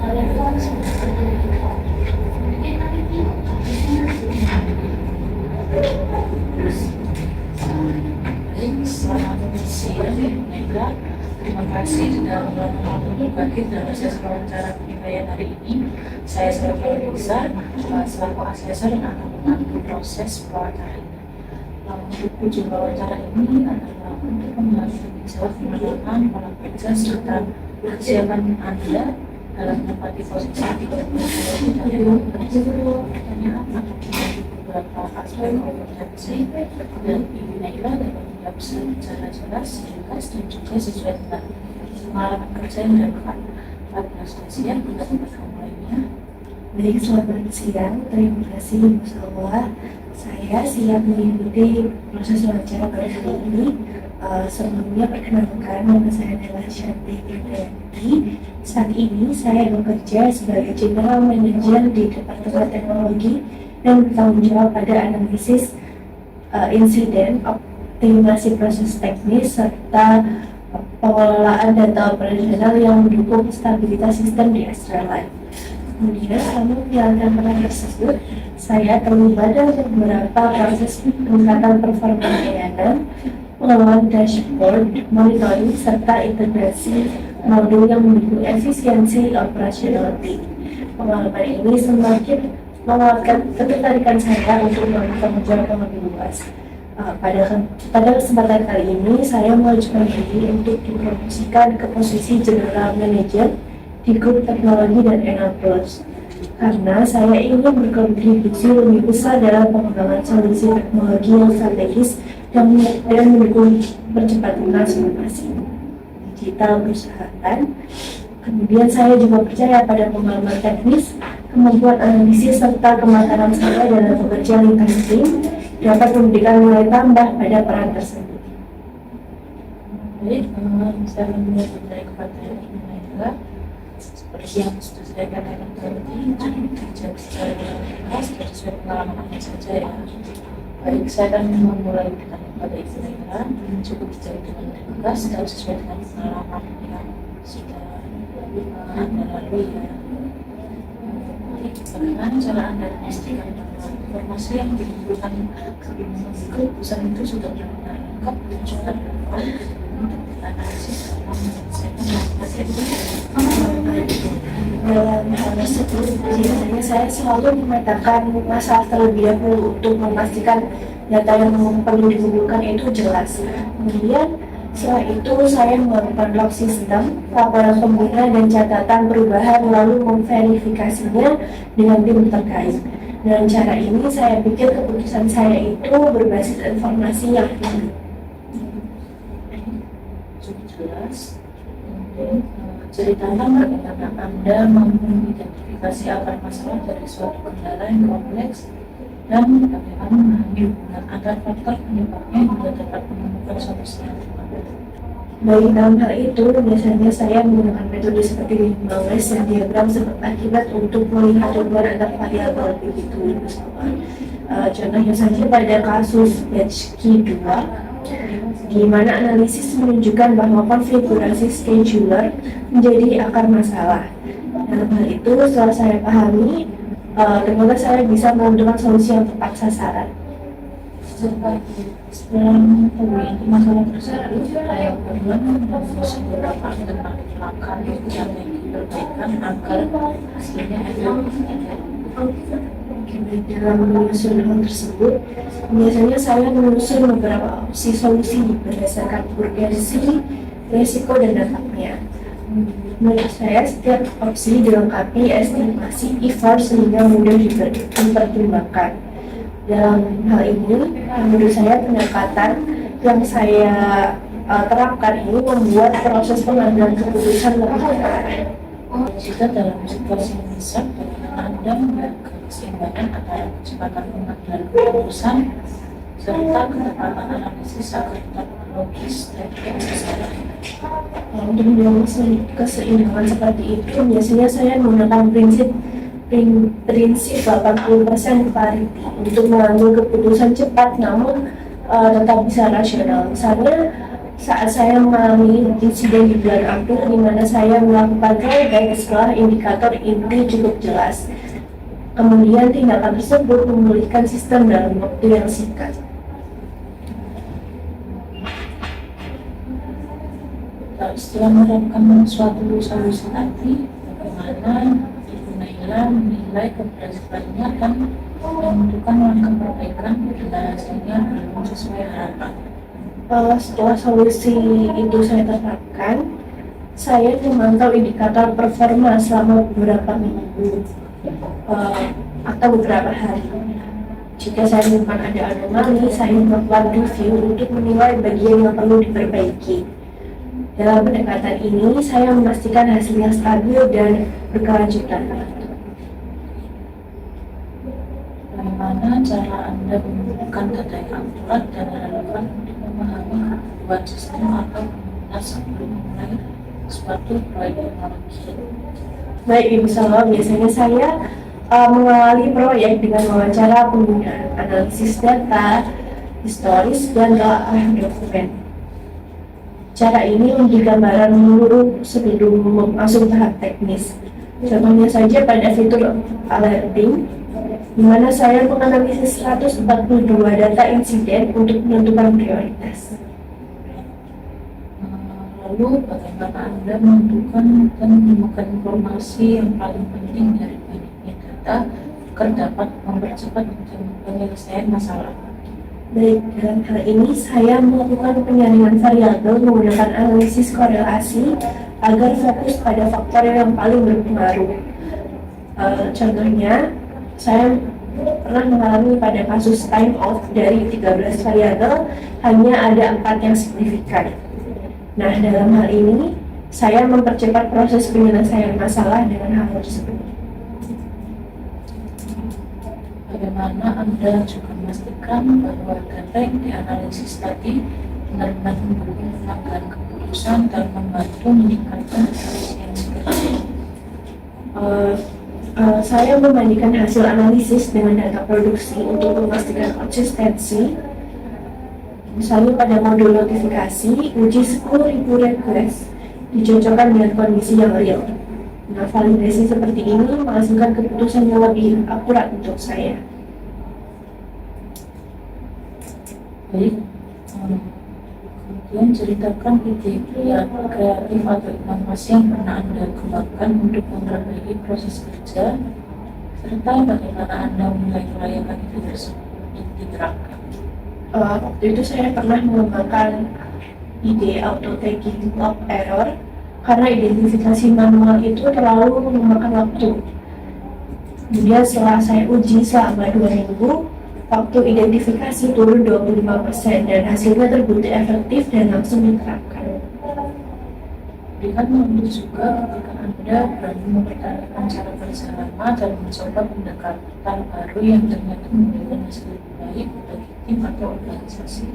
Selamat siang, Mega. Terima kasih sudah berbagi dalam sesi wawancara penilaian hari ini. Saya sebagai Lisa, selaku asesor yang akan membantu proses wawancara ini. Untuk tujuan wawancara ini adalah untuk membantu menjawab pengalaman para pekerja serta kesiapan Anda dalam menempati posisi di pertanyaan atau beberapa aspek kompetensi dan Ibu Naila dapat menjawab secara jelas, ringkas, dan juga sesuai dengan pengalaman kerja yang dilakukan. Pada siang kita dapat memulainya. Baik, selamat siang. Terima kasih, Masya Allah. Saya siap mengikuti proses wawancara pada hari ini. Sebelumnya perkenalkan, nama saya adalah Shanti Indriyanti. Saat ini saya bekerja sebagai General Manager di Departemen Teknologi dan bertanggung jawab pada analisis insiden, optimasi proses teknis, serta pengelolaan data operasional yang mendukung stabilitas sistem di Astralife. Kemudian selama menjalankan peran tersebut, saya terlibat dalam beberapa proses peningkatan performa layanan, pengelolaan dashboard, monitoring, serta integrasi modul yang mendukung efisiensi operasional tim. Pengalaman ini semakin menguatkan ketertarikan saya untuk melakukan tanggung yang lebih luas. Pada kesempatan kali ini, saya mengajukan diri untuk dipromosikan ke posisi General Manager di grup teknologi dan enablers, karena saya ingin berkontribusi lebih besar dalam pengembangan solusi teknologi yang strategis dan mendukung percepatan transformasi digital perusahaan. Kemudian saya juga percaya pada pengalaman teknis, kemampuan analisis, serta kematangan saya dalam bekerja lintas tim dapat memberikan nilai tambah pada peran tersebut. Baik, saya mengenai kepada Ibu Naila. Seperti yang sudah saya katakan tadi, kerja secara lintas dan sesuai pengalaman apa saja ya. Baik, saya akan memulai bertanya kepada Ibu Naila. Cukup dijawab dengan ringkas dan sesuai dengan pengalaman yang sudah Anda lalui ya. Bagaimana cara Anda memastikan bahwa informasi yang dikumpulkan keputusan itu sudah benar-benar lengkap dan juga relevan untuk dianalisis dalam menyelesaikan Dalam hal tersebut, biasanya saya selalu memetakan masalah terlebih dahulu untuk memastikan data yang perlu dikumpulkan itu jelas. Kemudian setelah itu saya melakukan log sistem, laporan pengguna dan catatan perubahan, lalu memverifikasinya dengan tim terkait. Dengan cara ini saya pikir keputusan saya itu berbasis informasi yang benar. cukup jelas. Kemudian ceritakan bagaimana Anda mampu mengidentifikasi akar masalah dari suatu kendala yang kompleks dan bagaimana menghubungkan agar faktor penyebabnya hingga dapat menemukan solusi yang tepat. Baik, dalam hal itu biasanya saya menggunakan metode seperti Lewis dan diagram sebab akibat untuk melihat hubungan antar variabel begitu bersama. Contohnya saja pada kasus batch Q2, di mana analisis menunjukkan bahwa konfigurasi scheduler menjadi akar masalah. Dalam hal itu, setelah saya pahami, ternyata saya bisa menentukan solusi yang tepat sasaran. Setelah mengetahui inti masalah tersebut, bagaimana memfokuskan beberapa alternatif langkah yang diperbaikan agar hasilnya efektif. Dalam menyusun hal tersebut, biasanya saya menyusun beberapa opsi solusi berdasarkan urgensi, resiko, dan dampaknya. Menurut saya, setiap opsi dilengkapi estimasi effort sehingga mudah dipertimbangkan. Dalam hal ini, menurut saya pendekatan yang saya terapkan ini membuat proses pengambilan keputusan lebih terarah. Jika dalam situasi mendesak, bagaimana Anda menjaga keseimbangan antara kecepatan pengambilan keputusan serta ketepatan analisis agar tetap logis dan sesuai. Untuk menjaga keseimbangan seperti itu, biasanya saya menggunakan prinsip 80% parity untuk mengambil keputusan cepat namun tetap bisa rasional. Misalnya saat saya mengalami insiden di bulan April di mana saya melakukan rollback setelah indikator inti cukup jelas. Kemudian tindakan tersebut memulihkan sistem dalam waktu yang singkat. Setelah menerapkan suatu solusi tadi, bagaimana Ibu Naila menilai keberhasilannya dan menentukan langkah perbaikan bila hasilnya belum sesuai harapan? Setelah solusi itu saya terapkan, saya memantau indikator performa selama beberapa minggu atau beberapa hari. Jika saya menemukan ada anomali, saya melakukan review untuk menilai bagian yang perlu diperbaiki. Dalam pendekatan ini, saya memastikan hasilnya stabil dan berkelanjutan. Bagaimana cara Anda mengumpulkan data yang akurat dan relevan untuk memahami kebutuhan sistem atau komunitas sebelum memulai suatu proyek teknologi? Baik, Ibu Salwa, biasanya saya mengawali proyek dengan wawancara pengguna, analisis data, historis, dan telah dokumen. Cara ini memberi gambaran menyeluruh sebelum masuk tahap teknis. Contohnya saja pada fitur alerting, di mana saya menganalisis 142 data insiden untuk menentukan prioritas. Lalu bagaimana Anda menentukan dan menemukan informasi yang paling penting dari banyaknya data agar dapat mempercepat penyelesaian masalah? Baik, dalam hal ini saya melakukan penyaringan variabel menggunakan analisis korelasi agar fokus pada faktor yang paling berpengaruh. Contohnya, saya pernah mengalami pada kasus time off dari 13 variabel hanya ada 4 yang signifikan. Nah, dalam hal ini saya mempercepat proses penyelesaian masalah dengan hal tersebut. Bagaimana Anda juga memastikan bahwa data yang dianalisis tadi benar-benar mendukung pengambilan keputusan dan membantu meningkatkan efisiensi kerja? Saya membandingkan hasil analisis dengan data produksi untuk memastikan konsistensi. Misalnya pada modul notifikasi, uji 10.000 request dicocokkan dengan kondisi yang real. Nah, validasi seperti ini menghasilkan keputusan yang lebih akurat untuk saya. Baik, kemudian ceritakan ide kreatif atau inovasi yang pernah Anda kembangkan untuk memperbaiki proses kerja, serta bagaimana Anda menilai kelayakan ide tersebut untuk diterapkan. Waktu itu saya pernah mengembangkan ide auto tagging log error karena identifikasi manual itu terlalu memakan waktu. Kemudian setelah saya uji selama 2 minggu, waktu identifikasi turun 25% dan hasilnya terbukti efektif dan langsung diterapkan. Berikan waktu juga ketika Anda berani mempertanyakan cara kerja lama dan mencoba pendekatan baru yang ternyata memberikan hasil lebih baik bagi tim atau organisasi.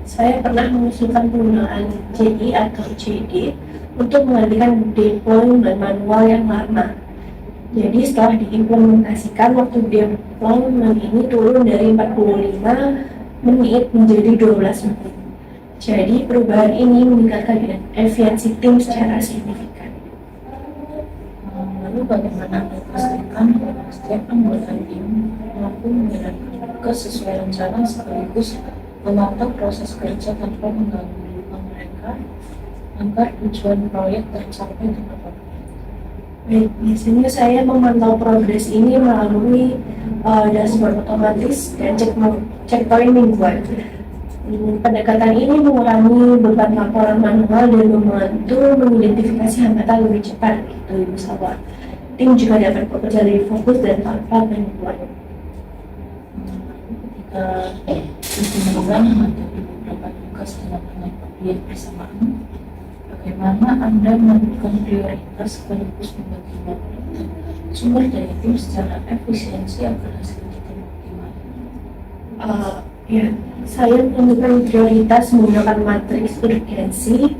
Saya pernah mengusulkan penggunaan JI atau JD untuk menggantikan deployment manual yang lama. Jadi setelah diimplementasikan, waktu deployment ini turun dari 45 menit menjadi 12 menit. Jadi perubahan ini meningkatkan efisiensi tim secara signifikan. Lalu bagaimana Anda pastikan bahwa setiap anggota tim mampu menjalankan tugas sesuai rencana sekaligus memantau proses kerja tanpa mengganggu mereka agar tujuan proyek tercapai tepat waktu? Baik, biasanya saya memantau progres ini melalui dashboard otomatis dan checkpoint mingguan. Pendekatan ini mengurangi beban laporan manual dan membantu mengidentifikasi hambatan lebih cepat, gitu Ibu Salwa. Tim juga dapat bekerja lebih fokus dan tanpa gangguan. Ketika mingguan menghadapi beberapa tugas dalam pengabdian bersamaan, bagaimana Anda menentukan prioritas sekaligus membagi waktu dan sumber daya tim secara efisiensi agar hasilnya tetap optimal? Saya menentukan prioritas menggunakan matriks urgensi